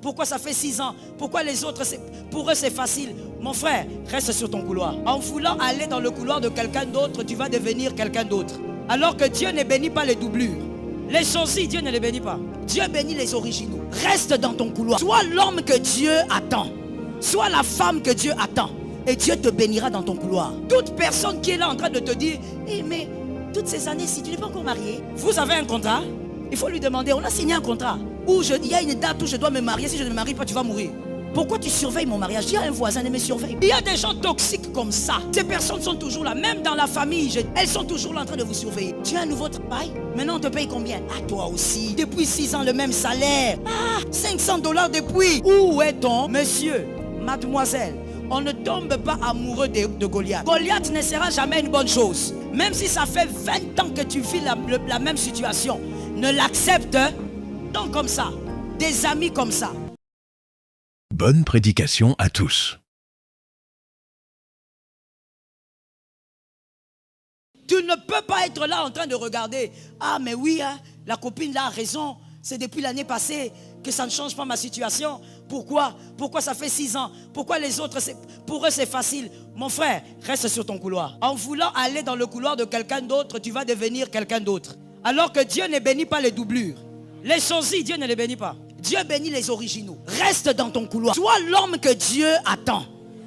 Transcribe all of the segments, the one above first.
Pourquoi ça fait 6 ans? Pourquoi les autres, pour eux c'est facile? Mon frère, reste sur ton couloir. En voulant aller dans le couloir de quelqu'un d'autre, tu vas devenir quelqu'un d'autre. Alors que Dieu ne bénit pas les doublures. Les sourcils, Dieu ne les bénit pas. Dieu bénit les originaux. Reste dans ton couloir. Sois l'homme que Dieu attend. Sois la femme que Dieu attend. Et Dieu te bénira dans ton couloir. Toute personne qui est là en train de te dire, hey, mais toutes ces années, si tu n'es pas encore marié, vous avez un contrat? Il faut lui demander, on a signé un contrat. Il y a une date où je dois me marier. Si je ne me marie pas, tu vas mourir. Pourquoi tu surveilles mon mariage? Dis à un voisin de me surveiller. Il y a des gens toxiques comme ça. Ces personnes sont toujours là. Même dans la famille, elles sont toujours là en train de vous surveiller. Tu as un nouveau travail? Maintenant on te paye combien? À toi aussi. Depuis 6 ans le même salaire. Ah, $500 depuis. Où est ton monsieur? Mademoiselle, on ne tombe pas amoureux de Goliath. Goliath ne sera jamais une bonne chose. Même si ça fait 20 ans que tu vis la même situation. Ne l'accepte donc comme ça. Des amis comme ça. Bonne prédication à tous. Tu ne peux pas être là en train de regarder. Ah mais oui, hein, la copine là a raison. C'est depuis l'année passée que ça ne change pas ma situation. Pourquoi? Pourquoi ça fait 6 ans? Pourquoi les autres, pour eux c'est facile? Mon frère, reste sur ton couloir. En voulant aller dans le couloir de quelqu'un d'autre, tu vas devenir quelqu'un d'autre. Alors que Dieu ne bénit pas les doublures. Les sourcils, Dieu ne les bénit pas. Dieu bénit les originaux. Reste dans ton couloir. Sois l'homme que Dieu attend.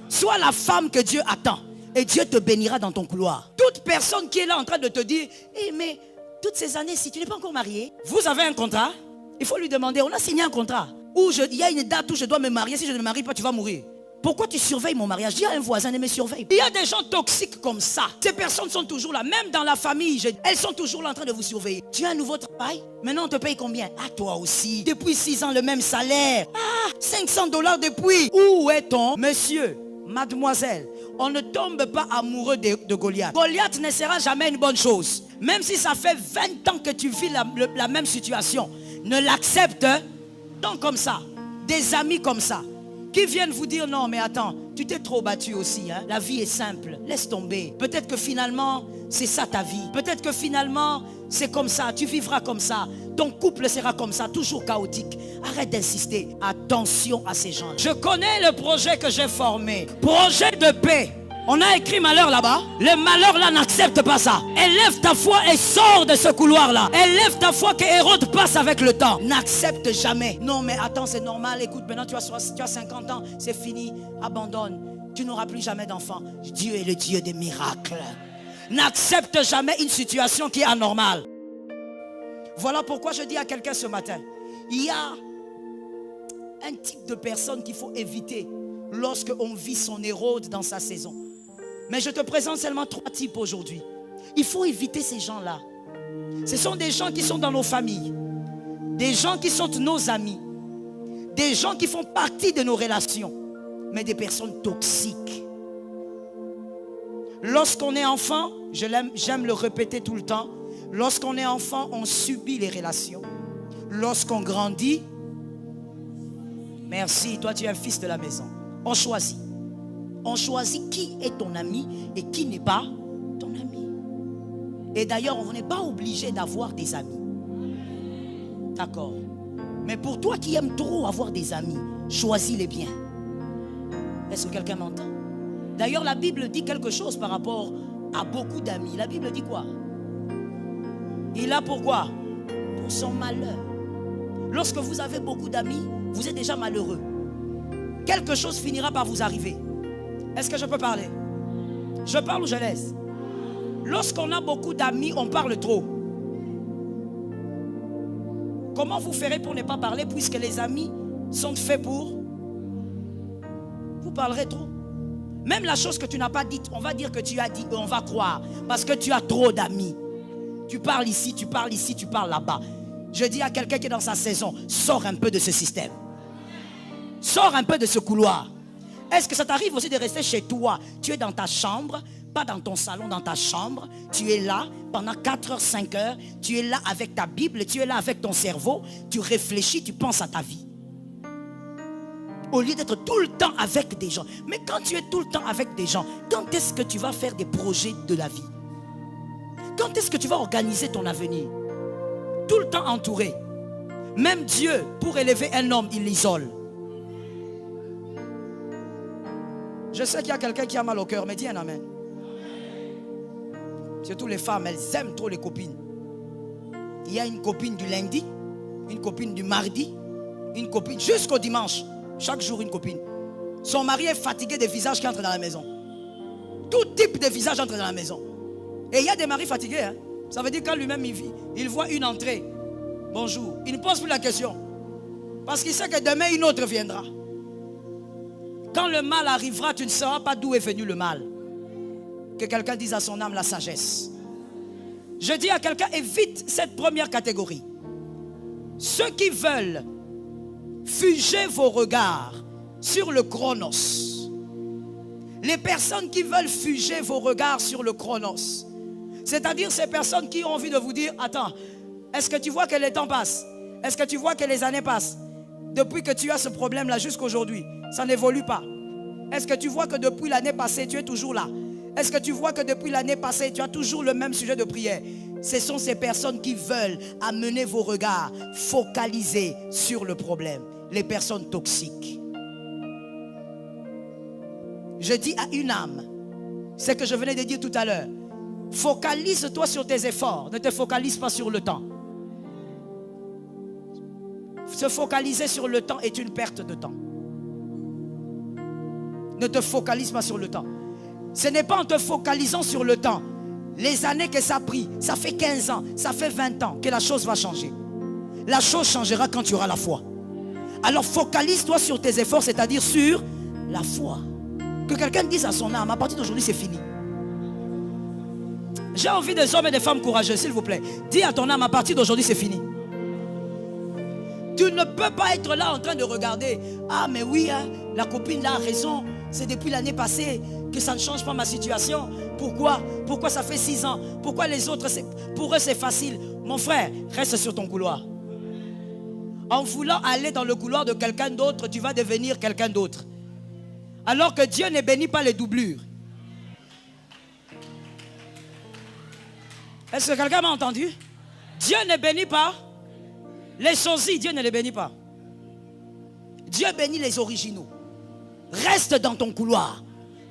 Sois la femme que Dieu attend. Et Dieu te bénira dans ton couloir. Toute personne qui est là en train de te dire, hey, mais toutes ces années, si tu n'es pas encore marié, vous avez un contrat? Il faut lui demander, on a signé un contrat. Il y a une date où je dois me marier. Si je ne me marie pas, tu vas mourir. Pourquoi tu surveilles mon mariage? Dis à un voisin de me surveiller. Il y a des gens toxiques comme ça. Ces personnes sont toujours là. Même dans la famille, elles sont toujours là en train de vous surveiller. Tu as un nouveau travail? Maintenant on te paye combien? À toi aussi. Depuis 6 ans le même salaire. Ah, $500 depuis. Où est ton monsieur? Mademoiselle, on ne tombe pas amoureux de Goliath. Goliath ne sera jamais une bonne chose. Même si ça fait 20 ans que tu vis la même situation. Ne l'accepte donc comme ça. Des amis comme ça. Qui viennent vous dire non mais attends, tu t'es trop battu aussi, hein? La vie est simple, laisse tomber. Peut-être que finalement c'est ça ta vie. Peut-être que finalement c'est comme ça, tu vivras comme ça. Ton couple sera comme ça, toujours chaotique. Arrête d'insister. Attention à ces gens. Je connais le projet que j'ai formé. Projet de paix. On a écrit malheur là-bas. Le malheur là n'accepte pas ça. Élève ta foi et sors de ce couloir là. Élève ta foi que Hérode passe avec le temps. N'accepte jamais. Non mais attends, c'est normal. Écoute, maintenant tu as 50 ans. C'est fini. Abandonne. Tu n'auras plus jamais d'enfant. Dieu est le Dieu des miracles. N'accepte jamais une situation qui est anormale. Voilà pourquoi je dis à quelqu'un ce matin. Il y a un type de personne qu'il faut éviter lorsqu'on vit son Hérode dans sa saison. Mais je te présente seulement 3 types aujourd'hui. Il faut éviter ces gens-là. Ce sont des gens qui sont dans nos familles. Des gens qui sont nos amis. Des gens qui font partie de nos relations. Mais des personnes toxiques. Lorsqu'on est enfant, j'aime le répéter tout le temps. Lorsqu'on est enfant, on subit les relations. Lorsqu'on grandit, merci, toi tu es un fils de la maison. On choisit. On choisit qui est ton ami et qui n'est pas ton ami. Et d'ailleurs, on n'est pas obligé d'avoir des amis. D'accord. Mais pour toi qui aimes trop avoir des amis, choisis-les bien. Est-ce que quelqu'un m'entend? D'ailleurs, la Bible dit quelque chose par rapport à beaucoup d'amis. La Bible dit quoi? Il a pourquoi? Pour son malheur. Lorsque vous avez beaucoup d'amis, vous êtes déjà malheureux. Quelque chose finira par vous arriver. Est-ce que je peux parler? Je parle ou je laisse? Lorsqu'on a beaucoup d'amis, on parle trop. Comment vous ferez pour ne pas parler puisque les amis sont faits pour? Vous parlerez trop. Même la chose que tu n'as pas dite, on va dire que tu as dit et on va croire. Parce que tu as trop d'amis. Tu parles ici, tu parles ici, tu parles là-bas. Je dis à quelqu'un qui est dans sa saison, sors un peu de ce système. Sors un peu de ce couloir. Est-ce que ça t'arrive aussi de rester chez toi? Tu es dans ta chambre, pas dans ton salon, dans ta chambre. Tu es là pendant 4 heures, 5 heures. Tu es là avec ta Bible, tu es là avec ton cerveau. Tu réfléchis, tu penses à ta vie. Au lieu d'être tout le temps avec des gens. Mais quand tu es tout le temps avec des gens, quand est-ce que tu vas faire des projets de la vie? Quand est-ce que tu vas organiser ton avenir? Tout le temps entouré. Même Dieu, pour élever un homme, il l'isole. Je sais qu'il y a quelqu'un qui a mal au cœur, mais dis un amen. Surtout les femmes, elles aiment trop les copines. Il y a une copine du lundi, une copine du mardi, une copine jusqu'au dimanche. Chaque jour une copine. Son mari est fatigué des visages qui entrent dans la maison. Tout type de visage entre dans la maison. Et il y a des maris fatigués. Hein? Ça veut dire quand lui-même il voit une entrée. Bonjour. Il ne pose plus la question. Parce qu'il sait que demain une autre viendra. Quand le mal arrivera, tu ne sauras pas d'où est venu le mal. Que quelqu'un dise à son âme la sagesse. Je dis à quelqu'un, évite cette première catégorie. Ceux qui veulent figer vos regards sur le chronos. Les personnes qui veulent figer vos regards sur le chronos. C'est-à-dire ces personnes qui ont envie de vous dire, attends, est-ce que tu vois que les temps passent? Est-ce que tu vois que les années passent? Depuis que tu as ce problème-là jusqu'à aujourd'hui, ça n'évolue pas. Est-ce que tu vois que depuis l'année passée, tu es toujours là? Est-ce que tu vois que depuis l'année passée, tu as toujours le même sujet de prière? Ce sont ces personnes qui veulent amener vos regards focalisés sur le problème. Les personnes toxiques. Je dis à une âme, c'est ce que je venais de dire tout à l'heure. Focalise-toi sur tes efforts, ne te focalise pas sur le temps. Se focaliser sur le temps est une perte de temps. Ne te focalise pas sur le temps. Ce n'est pas en te focalisant sur le temps, les années que ça a pris, ça fait 15 ans, ça fait 20 ans que la chose va changer. La chose changera quand tu auras la foi. Alors focalise-toi sur tes efforts, c'est-à-dire sur la foi. Que quelqu'un dise à son âme, à partir d'aujourd'hui c'est fini. J'ai envie des hommes et des femmes courageux, s'il vous plaît. Dis à ton âme, à partir d'aujourd'hui c'est fini. Tu ne peux pas être là en train de regarder. Ah mais oui, hein, la copine là a raison. C'est depuis l'année passée que ça ne change pas ma situation. Pourquoi? Pourquoi ça fait 6 ans? Pourquoi les autres, pour eux c'est facile? Mon frère, reste sur ton couloir. En voulant aller dans le couloir de quelqu'un d'autre, tu vas devenir quelqu'un d'autre. Alors que Dieu ne bénit pas les doublures. Est-ce que quelqu'un m'a entendu? Dieu ne bénit pas les sosies, Dieu ne les bénit pas. Dieu bénit les originaux. Reste dans ton couloir.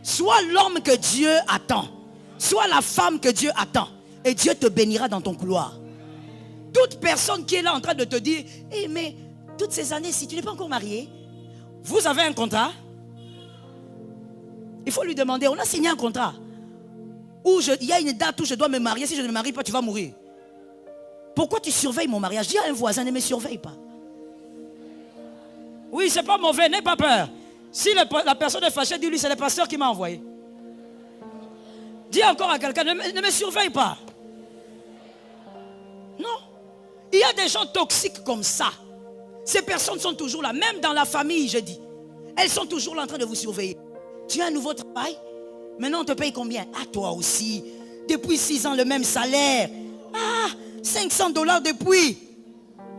Sois l'homme que Dieu attend. Sois la femme que Dieu attend. Et Dieu te bénira dans ton couloir. Toute personne qui est là en train de te dire, hey, mais toutes ces années, si tu n'es pas encore marié, vous avez un contrat? Il faut lui demander, on a signé un contrat. Il y a une date où je dois me marier. Si je ne me marie pas, tu vas mourir. Pourquoi tu surveilles mon mariage? Dis à un voisin, ne me surveille pas. Oui, c'est pas mauvais, n'aie pas peur. Si la personne est fâchée, dis-lui, c'est le pasteur qui m'a envoyé. Dis encore à quelqu'un, ne me surveille pas. Non. Il y a des gens toxiques comme ça. Ces personnes sont toujours là, même dans la famille, je dis. Elles sont toujours là en train de vous surveiller. Tu as un nouveau travail? Maintenant, on te paye combien? Ah, toi aussi. Depuis 6 ans, le même salaire. Ah, $500 depuis.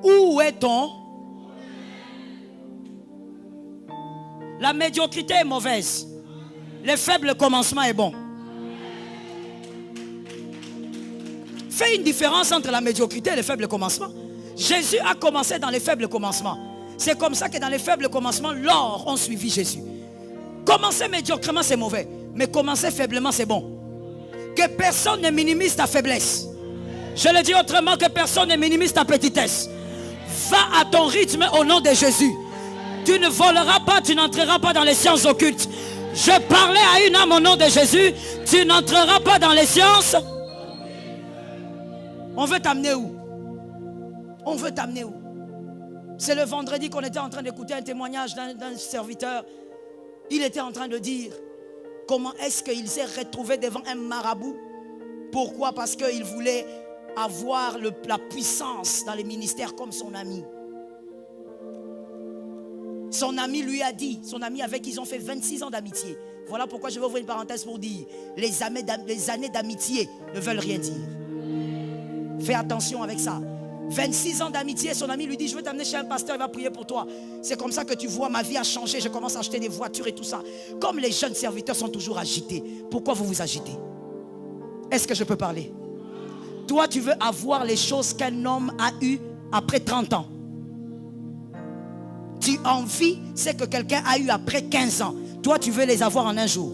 Où est-on? La médiocrité est mauvaise. Le faible commencement est bon. Fais une différence entre la médiocrité et le faible commencement. Jésus a commencé dans les faibles commencements. C'est comme ça que dans les faibles commencements, l'or ont suivi Jésus. Commencer médiocrement, c'est mauvais. Mais commencer faiblement, c'est bon. Que personne ne minimise ta faiblesse. Je le dis autrement, que personne ne minimise ta petitesse. Va à ton rythme au nom de Jésus. Tu ne voleras pas, tu n'entreras pas dans les sciences occultes. Je parlais à une âme au nom de Jésus. Tu n'entreras pas dans les sciences. On veut t'amener où? On veut t'amener où? C'est le vendredi qu'on était en train d'écouter un témoignage d'un serviteur. Il était en train de dire comment est-ce qu'il s'est retrouvé devant un marabout. Pourquoi? Parce qu'il voulait avoir la puissance dans les ministères comme son ami. Son ami lui a dit, son ami avec qui ils ont fait 26 ans d'amitié. Voilà pourquoi je vais ouvrir une parenthèse pour dire, les années d'amitié ne veulent rien dire. Fais attention avec ça. 26 ans d'amitié, son ami lui dit, je vais t'amener chez un pasteur, il va prier pour toi. C'est comme ça que tu vois, ma vie a changé, je commence à acheter des voitures et tout ça. Comme les jeunes serviteurs sont toujours agités, pourquoi vous vous agitez? Est-ce que je peux parler? Toi, tu veux avoir les choses qu'un homme a eues après 30 ans. Tu envies ce que quelqu'un a eu après 15 ans. Toi, tu veux les avoir en un jour.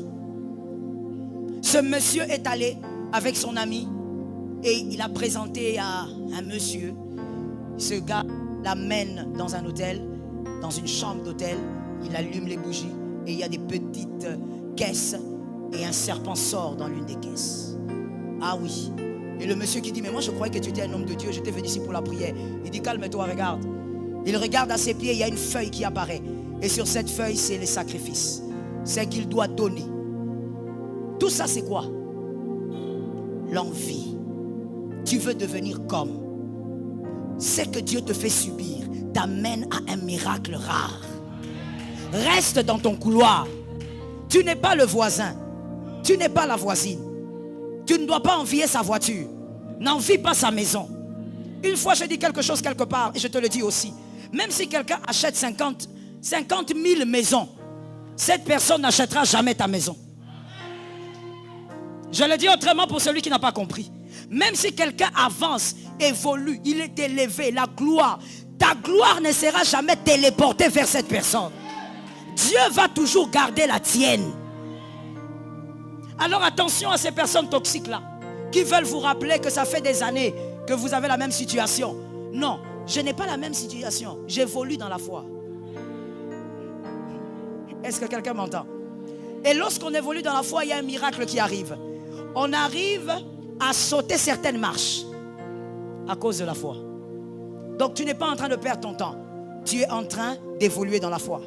Ce monsieur est allé avec son ami et il a présenté à un monsieur. Ce gars l'amène dans un hôtel, dans une chambre d'hôtel. Il allume les bougies et il y a des petites caisses et un serpent sort dans l'une des caisses. Ah oui. Et le monsieur qui dit, mais moi je croyais que tu étais un homme de Dieu, j'étais venu ici pour la prière. Il dit, calme-toi, regarde. Il regarde à ses pieds, il y a une feuille qui apparaît. Et sur cette feuille, c'est les sacrifices. C'est qu'il doit donner. Tout ça, c'est quoi? L'envie. Tu veux devenir comme. Ce que Dieu te fait subir t'amène à un miracle rare. Reste dans ton couloir. Tu n'es pas le voisin. Tu n'es pas la voisine. Tu ne dois pas envier sa voiture. N'envie pas sa maison. Une fois, j'ai dit quelque chose quelque part, et je te le dis aussi. Même si quelqu'un achète 50 000 maisons, cette personne n'achètera jamais ta maison. Je le dis autrement pour celui qui n'a pas compris. Même si quelqu'un avance, évolue, il est élevé, la gloire, ta gloire ne sera jamais téléportée vers cette personne. Dieu va toujours garder la tienne. Alors attention à ces personnes toxiques-là, qui veulent vous rappeler que ça fait des années que vous avez la même situation. Non, je n'ai pas la même situation. J'évolue dans la foi. Est-ce que quelqu'un m'entend? Et lorsqu'on évolue dans la foi, il y a un miracle qui arrive. On arrive à sauter certaines marches à cause de la foi. Donc tu n'es pas en train de perdre ton temps. Tu es en train d'évoluer dans la foi.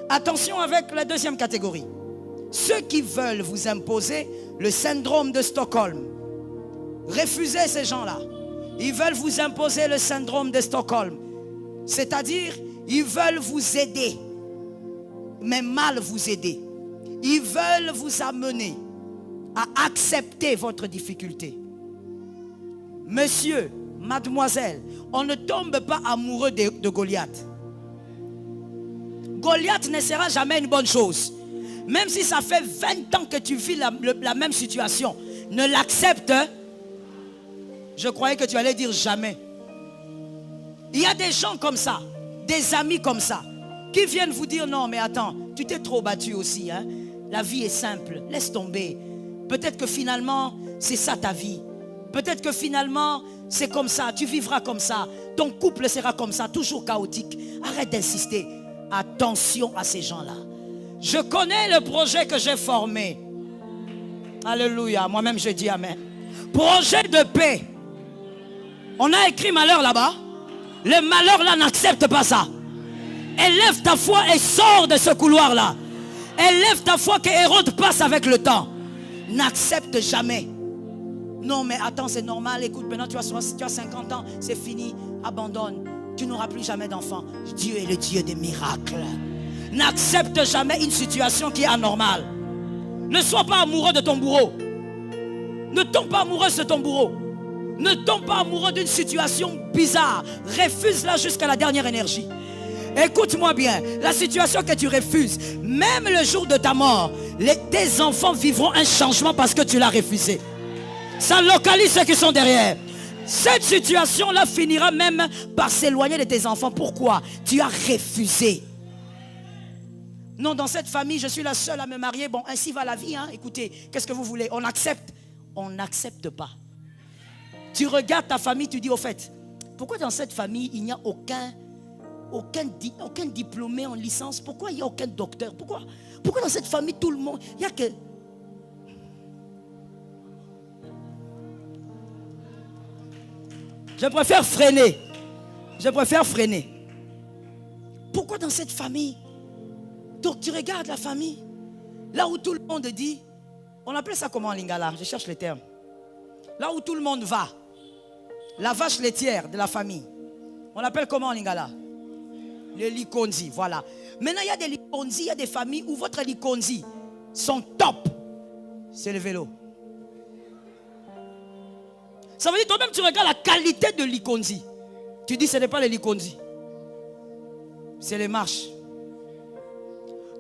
Attention avec la deuxième catégorie. Ceux qui veulent vous imposer le syndrome de Stockholm. Refusez ces gens-là. Ils veulent vous imposer le syndrome de Stockholm. C'est-à-dire, ils veulent vous aider, mais mal vous aider. Ils veulent vous amener à accepter votre difficulté. Monsieur, mademoiselle, on ne tombe pas amoureux de Goliath. Goliath ne sera jamais une bonne chose. Même si ça fait 20 ans que tu vis la même situation, ne l'accepte. Je croyais que tu allais dire jamais. Il y a des gens comme ça, des amis comme ça, qui viennent vous dire non mais attends, tu t'es trop battu aussi. Hein? La vie est simple, laisse tomber. Peut-être que finalement, c'est ça ta vie. Peut-être que finalement, c'est comme ça, tu vivras comme ça. Ton couple sera comme ça, toujours chaotique. Arrête d'insister. Attention à ces gens-là. Je connais le projet que j'ai formé. Alléluia, moi-même je dis amen. Projet de paix. On a écrit malheur là-bas. Le malheur là n'accepte pas ça. Élève ta foi et sors de ce couloir-là. Élève ta foi que Hérode passe avec le temps. N'accepte jamais. Non mais attends, c'est normal, écoute, maintenant tu as 50 ans, c'est fini, abandonne. Tu n'auras plus jamais d'enfant. Dieu est le Dieu des miracles. N'accepte jamais une situation qui est anormale. Ne sois pas amoureux de ton bourreau. Ne tombe pas amoureuse de ton bourreau. Ne tombe pas amoureux d'une situation bizarre. Refuse-la jusqu'à la dernière énergie. Écoute-moi bien, la situation que tu refuses, même le jour de ta mort, tes enfants vivront un changement parce que tu l'as refusé. Ça localise ceux qui sont derrière. Cette situation-là finira même par s'éloigner de tes enfants. Pourquoi? Tu as refusé. Non, dans cette famille, je suis la seule à me marier. Bon, ainsi va la vie. Hein. Écoutez, qu'est-ce que vous voulez? On accepte? On n'accepte pas. Tu regardes ta famille, tu dis au fait, pourquoi dans cette famille, il n'y a aucun diplômé en licence? Pourquoi il n'y a aucun docteur? Pourquoi dans cette famille, tout le monde, il n'y a que... Je préfère freiner. Je préfère freiner. Pourquoi dans cette famille? Donc tu regardes la famille. Là où tout le monde dit, on appelle ça comment en lingala? Je cherche les termes. Là où tout le monde va. La vache laitière de la famille. On l'appelle comment en lingala? Le likonzi, voilà. Maintenant il y a des likonzi, il y a des familles où votre likonzi, son top, c'est le vélo. Ça veut dire toi-même tu regardes la qualité de l'ikonzi. Tu dis ce n'est pas le likonzi. C'est les marches.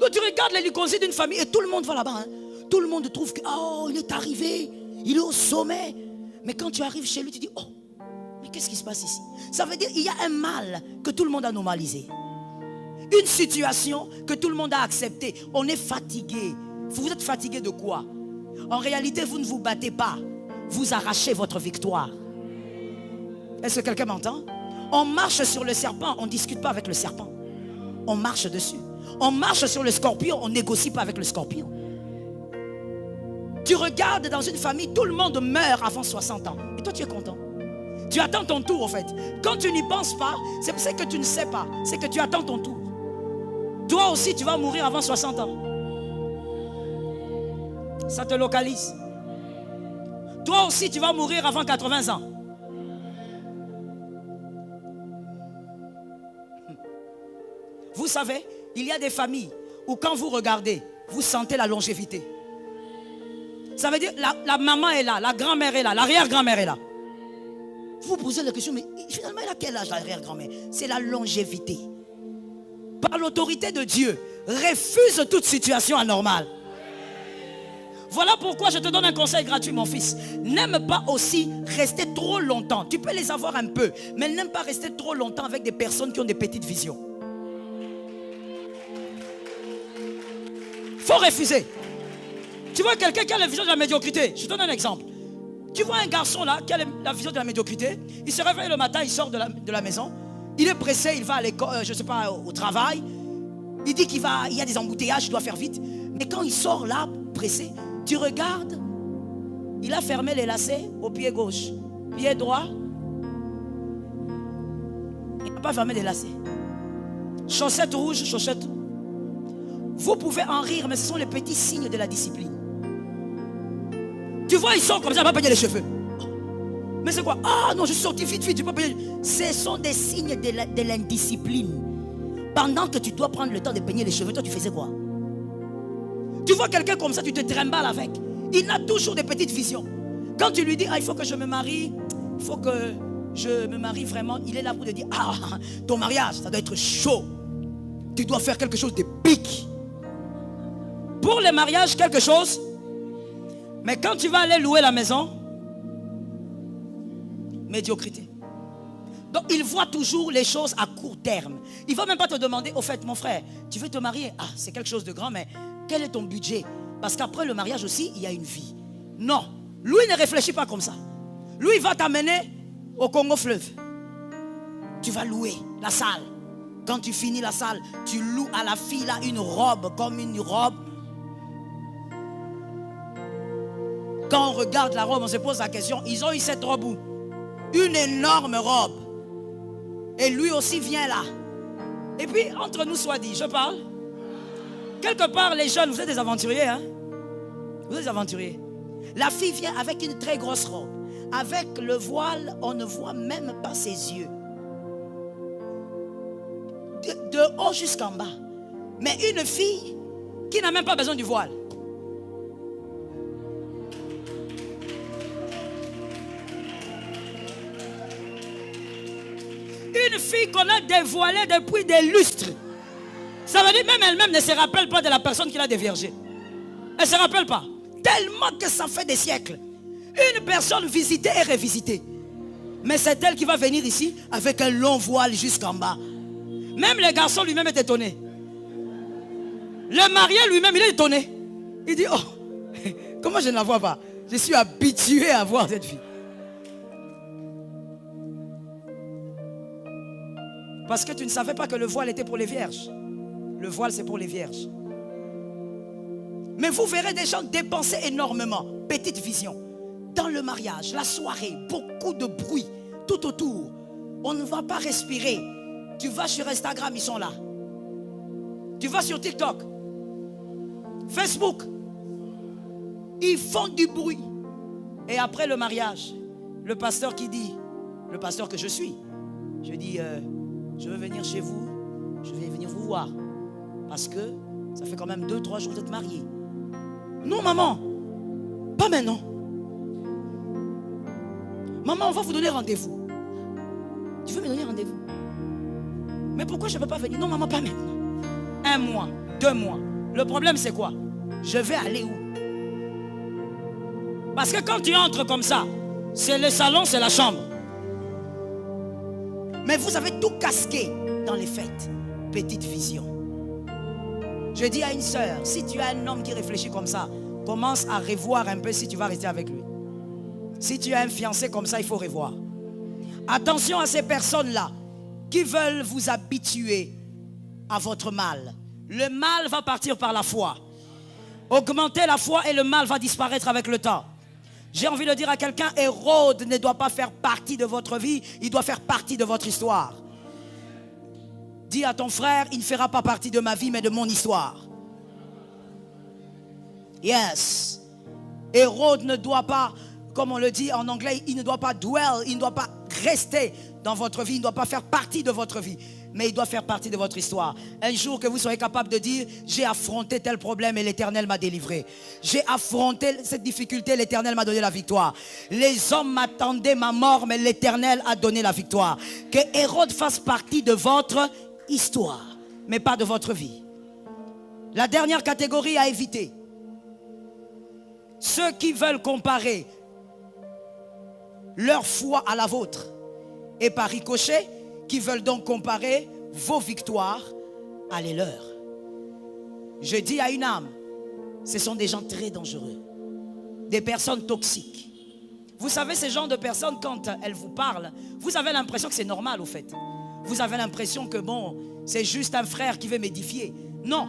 Donc tu regardes les likonzi d'une famille et tout le monde va là-bas. Hein. Tout le monde trouve que oh, il est arrivé, il est au sommet. Mais quand tu arrives chez lui, tu dis oh, mais qu'est-ce qui se passe ici? Ça veut dire qu'il y a un mal que tout le monde a normalisé. Une situation que tout le monde a acceptée. On est fatigué. Vous êtes fatigué de quoi? En réalité, vous ne vous battez pas. Vous arrachez votre victoire. Est-ce que quelqu'un m'entend? On marche sur le serpent, on ne discute pas avec le serpent. On marche dessus. On marche sur le scorpion, on ne négocie pas avec le scorpion. Tu regardes dans une famille, tout le monde meurt avant 60 ans. Et toi, tu es content. Tu attends ton tour, en fait. Quand tu n'y penses pas, c'est ce que tu ne sais pas. C'est que tu attends ton tour. Toi aussi, tu vas mourir avant 60 ans. Ça te localise. Toi aussi, tu vas mourir avant 80 ans. Vous savez, il y a des familles où quand vous regardez, vous sentez la longévité. Ça veut dire, la maman est là, la grand-mère est là, l'arrière-grand-mère est là. Vous vous posez la question, mais finalement, elle a quel âge l'arrière-grand-mère? C'est la longévité. Par l'autorité de Dieu, refuse toute situation anormale. Voilà pourquoi je te donne un conseil gratuit, mon fils. N'aime pas aussi rester trop longtemps. Tu peux les avoir un peu, mais n'aime pas rester trop longtemps avec des personnes qui ont des petites visions. Faut refuser. Tu vois quelqu'un qui a la vision de la médiocrité. Je te donne un exemple. Tu vois un garçon là qui a la vision de la médiocrité. Il se réveille le matin, il sort de la maison. Il est pressé, il va à l'école, je sais pas, au travail. Il dit il y a des embouteillages, il doit faire vite. Mais quand il sort là, pressé, tu regardes, il a fermé les lacets au pied gauche. Pied droit, il n'a pas fermé les lacets. Chaussettes rouges, chaussettes. Vous pouvez en rire, mais ce sont les petits signes de la discipline. Tu vois, ils sont comme ça, il va payer les cheveux. Mais c'est quoi? Ah non, je suis sorti vite, tu peux payer. Ce sont des signes de l'indiscipline. Pendant que tu dois prendre le temps de peigner les cheveux, toi tu faisais quoi? Tu vois quelqu'un comme ça, tu te trimbales avec. Il a toujours des petites visions. Quand tu lui dis, il faut que je me marie, il faut que je me marie vraiment, il est là pour te dire, ton mariage, ça doit être chaud. Tu dois faire quelque chose de pique. Pour les mariages, quelque chose. Mais quand tu vas aller louer la maison, médiocrité. Donc il voit toujours les choses à court terme. Il ne va même pas te demander, au fait mon frère, tu veux te marier? C'est quelque chose de grand, mais quel est ton budget? Parce qu'après le mariage aussi, il y a une vie. Non, lui ne réfléchit pas comme ça. Lui il va t'amener au Congo fleuve. Tu vas louer la salle. Quand tu finis la salle, tu loues à la fille là une robe, comme une robe. Quand on regarde la robe, on se pose la question, ils ont eu cette robe où? Une énorme robe. Et lui aussi vient là. Et puis, entre nous soit dit, je parle. Quelque part, les jeunes, vous êtes des aventuriers, hein? Vous êtes des aventuriers. La fille vient avec une très grosse robe. Avec le voile, on ne voit même pas ses yeux. De haut jusqu'en bas. Mais une fille qui n'a même pas besoin du voile. Une fille qu'on a dévoilée depuis des lustres. Ça veut dire même elle-même ne se rappelle pas de la personne qui l'a déviergée. Elle ne se rappelle pas. Tellement que ça fait des siècles. Une personne visitée et revisitée. Mais c'est elle qui va venir ici avec un long voile jusqu'en bas. Même le garçon lui-même est étonné. Le marié lui-même, il est étonné. Il dit, comment je ne la vois pas? Je suis habitué à voir cette fille. Parce que tu ne savais pas que le voile était pour les vierges. Le voile, c'est pour les vierges. Mais vous verrez des gens dépenser énormément. Petite vision. Dans le mariage, la soirée, beaucoup de bruit tout autour. On ne va pas respirer. Tu vas sur Instagram, ils sont là. Tu vas sur TikTok, Facebook. Ils font du bruit. Et après le mariage, le pasteur qui dit, le pasteur que je suis, je dis, je veux venir chez vous, je vais venir vous voir. Parce que ça fait quand même 2-3 jours d'être mariés. Non maman, pas maintenant. Maman, on va vous donner rendez-vous. Tu veux me donner rendez-vous? Mais pourquoi je ne peux pas venir? Non maman, pas maintenant. 1 mois, 2 mois. Le problème c'est quoi? Je vais aller où? Parce que quand tu entres comme ça, c'est le salon, c'est la chambre. Mais vous avez tout casqué dans les fêtes. petite vision. Je dis à une sœur, si tu as un homme qui réfléchit comme ça, commence à revoir un peu si tu vas rester avec lui. Si tu as un fiancé comme ça, il faut revoir. Attention à ces personnes-là qui veulent vous habituer à votre mal. Le mal va partir par la foi. Augmentez la foi et le mal va disparaître avec le temps. J'ai envie de dire à quelqu'un, Hérode ne doit pas faire partie de votre vie, il doit faire partie de votre histoire. Dis à ton frère, il ne fera pas partie de ma vie, mais de mon histoire. Yes. Hérode ne doit pas, comme on le dit en anglais, il ne doit pas dwell, il ne doit pas rester dans votre vie, il ne doit pas faire partie de votre vie, mais il doit faire partie de votre histoire. Un jour que vous soyez capable de dire, j'ai affronté tel problème et l'Éternel m'a délivré. J'ai affronté cette difficulté, l'Éternel m'a donné la victoire. Les hommes m'attendaient ma mort, mais l'Éternel a donné la victoire. Que Hérode fasse partie de votre histoire, mais pas de votre vie. La dernière catégorie à éviter, ceux qui veulent comparer leur foi à la vôtre et par ricochet, qui veulent donc comparer vos victoires à les leurs. Je dis à une âme, ce sont des gens très dangereux, des personnes toxiques. Vous savez, ces genres de personnes, quand elles vous parlent, vous avez l'impression que c'est normal au fait. Vous avez l'impression que bon, c'est juste un frère qui veut m'édifier. Non.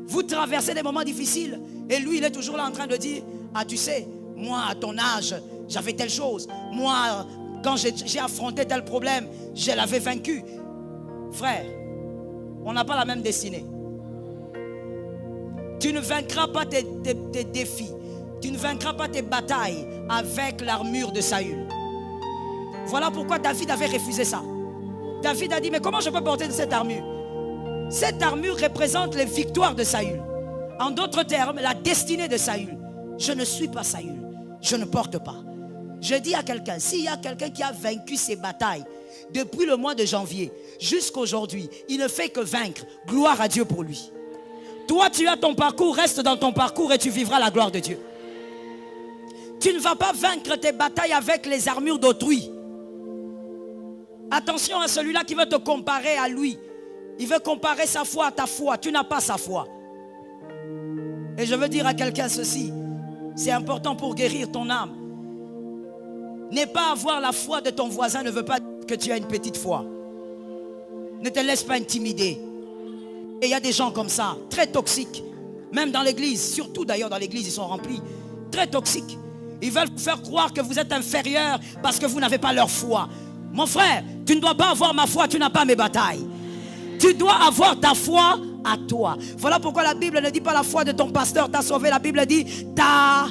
Vous traversez des moments difficiles et lui, il est toujours là en train de dire, ah tu sais, moi à ton âge, j'avais telle chose. Moi, quand j'ai affronté tel problème, je l'avais vaincu. Frère, on n'a pas la même destinée. Tu ne vaincras pas tes défis. Tu ne vaincras pas tes batailles avec l'armure de Saül. Voilà pourquoi David avait refusé ça. David a dit, mais comment je peux porter cette armure? Cette armure représente les victoires de Saül. En d'autres termes, la destinée de Saül. Je ne suis pas Saül. Je ne porte pas. Je dis à quelqu'un, s'il y a quelqu'un qui a vaincu ses batailles depuis le mois de janvier jusqu'à aujourd'hui, il ne fait que vaincre. Gloire à Dieu pour lui. Toi, tu as ton parcours, reste dans ton parcours et tu vivras la gloire de Dieu. Tu ne vas pas vaincre tes batailles avec les armures d'autrui. Attention à celui-là qui veut te comparer à lui. Il veut comparer sa foi à ta foi. Tu n'as pas sa foi. Et je veux dire à quelqu'un ceci. C'est important pour guérir ton âme. Ne pas avoir la foi de ton voisin ne veut pas dire que tu as une petite foi. Ne te laisse pas intimider. Et il y a des gens comme ça, très toxiques. Même dans l'église, surtout d'ailleurs dans l'église, ils sont remplis. Très toxiques. Ils veulent vous faire croire que vous êtes inférieur parce que vous n'avez pas leur foi. Mon frère, tu ne dois pas avoir ma foi, tu n'as pas mes batailles. Tu dois avoir ta foi à toi. Voilà pourquoi la Bible ne dit pas la foi de ton pasteur t'a sauvé. La Bible dit ta...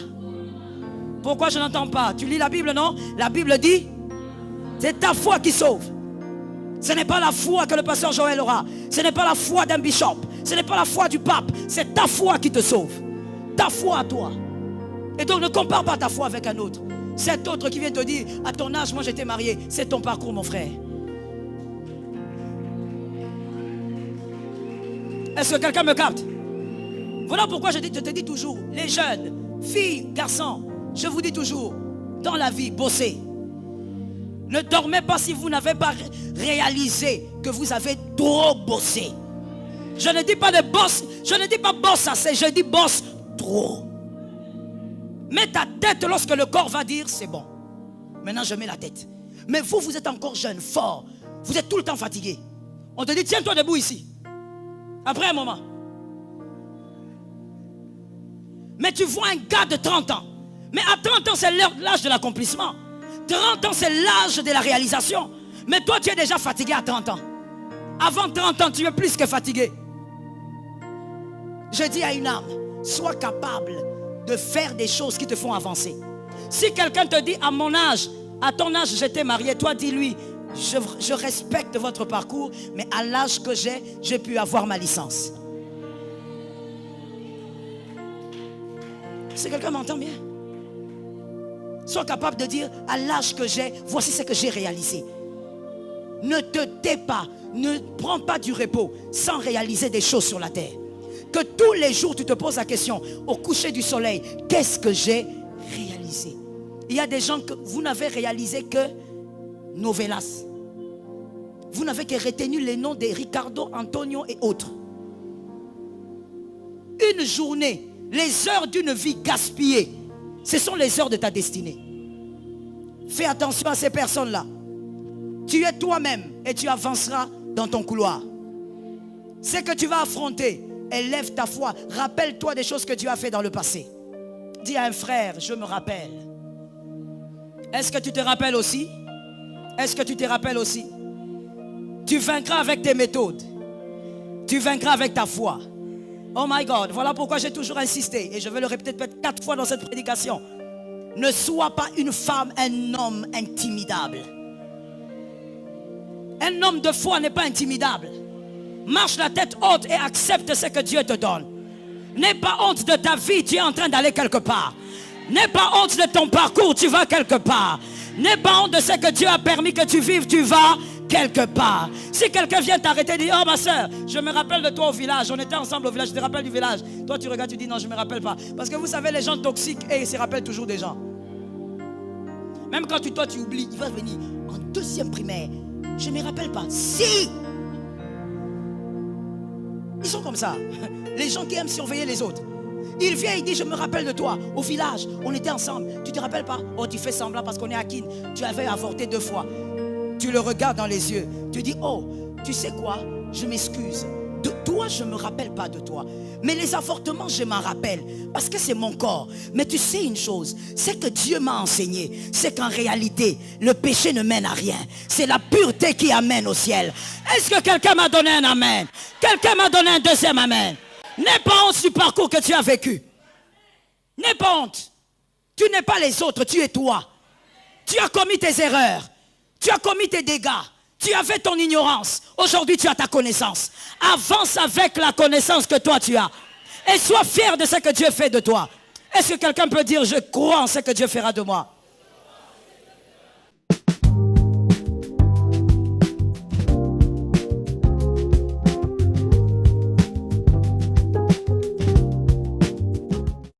Pourquoi je n'entends pas? Tu lis la Bible, non? La Bible dit c'est ta foi qui sauve. Ce n'est pas la foi que le pasteur Joël aura. Ce n'est pas la foi d'un bishop. Ce n'est pas la foi du pape. C'est ta foi qui te sauve. Ta foi à toi. Et donc ne compare pas ta foi avec un autre. Cet autre qui vient te dire, à ton âge, moi j'étais marié. C'est ton parcours, mon frère. Est-ce que quelqu'un me capte? Voilà pourquoi je te dis toujours, les jeunes, filles, garçons, je vous dis toujours, dans la vie, bossez. Ne dormez pas si vous n'avez pas réalisé que vous avez trop bossé. Je ne dis pas de boss, je ne dis pas boss assez, je dis boss trop. Mets ta tête lorsque le corps va dire c'est bon. Maintenant je mets la tête. Mais vous, vous êtes encore jeune, fort. Vous êtes tout le temps fatigué. On te dit tiens-toi debout ici. Après un moment. Mais tu vois un gars de 30 ans. Mais à 30 ans c'est l'âge de l'accomplissement. 30 ans c'est l'âge de la réalisation. Mais toi tu es déjà fatigué à 30 ans. Avant 30 ans tu es plus que fatigué. Je dis à une âme, sois capable de faire des choses qui te font avancer. Si quelqu'un te dit à mon âge, à ton âge j'étais marié, toi dis-lui, je respecte votre parcours, mais à l'âge que j'ai pu avoir ma licence. Si quelqu'un m'entend bien, sois capable de dire à l'âge que j'ai, voici ce que j'ai réalisé. Ne te tais pas, ne prends pas du repos sans réaliser des choses sur la terre. Que tous les jours tu te poses la question, au coucher du soleil, qu'est-ce que j'ai réalisé? Il y a des gens que vous n'avez réalisé que novelas. Vous n'avez que retenu les noms de Ricardo, Antonio et autres. Une journée, les heures d'une vie gaspillée, ce sont les heures de ta destinée. Fais attention à ces personnes-là. Tu es toi-même et tu avanceras dans ton couloir. Ce que tu vas affronter, élève ta foi. Rappelle-toi des choses que tu as fait dans le passé. Dis à un frère, je me rappelle. Est-ce que tu te rappelles aussi? Est-ce que tu te rappelles aussi? Tu vaincras avec tes méthodes. Tu vaincras avec ta foi. Oh my God, voilà pourquoi j'ai toujours insisté. Et je vais le répéter peut-être 4 fois dans cette prédication. Ne sois pas une femme, un homme intimidable. Un homme de foi n'est pas intimidable. Marche la tête haute et accepte ce que Dieu te donne. N'aie pas honte de ta vie, tu es en train d'aller quelque part. N'aie pas honte de ton parcours, tu vas quelque part. N'aie pas honte de ce que Dieu a permis que tu vives, tu vas quelque part. Si quelqu'un vient t'arrêter et dit, oh ma soeur, je me rappelle de toi au village, on était ensemble au village, je te rappelle du village. Toi tu regardes, tu dis non, je ne me rappelle pas. Parce que vous savez, les gens toxiques, ils se rappellent toujours des gens. Même quand toi tu oublies, il va venir en 2e primaire. Je ne me rappelle pas. Si! Ils sont comme ça. Les gens qui aiment surveiller les autres. Il vient, il dit, je me rappelle de toi. Au village, on était ensemble. Tu ne te rappelles pas? Oh, tu fais semblant parce qu'on est à Kin. Tu avais avorté 2 fois. Tu le regardes dans les yeux. Tu dis, oh, tu sais quoi? Je m'excuse. De toi, je ne me rappelle pas de toi. Mais les avortements, je m'en rappelle. Parce que c'est mon corps. Mais tu sais une chose. C'est que Dieu m'a enseigné. C'est qu'en réalité, le péché ne mène à rien. C'est la pureté qui amène au ciel. Est-ce que quelqu'un m'a donné un amen? Quelqu'un m'a donné un 2e amen? N'aie pas honte du parcours que tu as vécu. N'aie pas honte. Tu n'es pas les autres, tu es toi. Tu as commis tes erreurs. Tu as commis tes dégâts. Tu avais ton ignorance. Aujourd'hui, tu as ta connaissance. Avance avec la connaissance que toi tu as. Et sois fier de ce que Dieu fait de toi. Est-ce que quelqu'un peut dire, je crois en ce que Dieu fera de moi?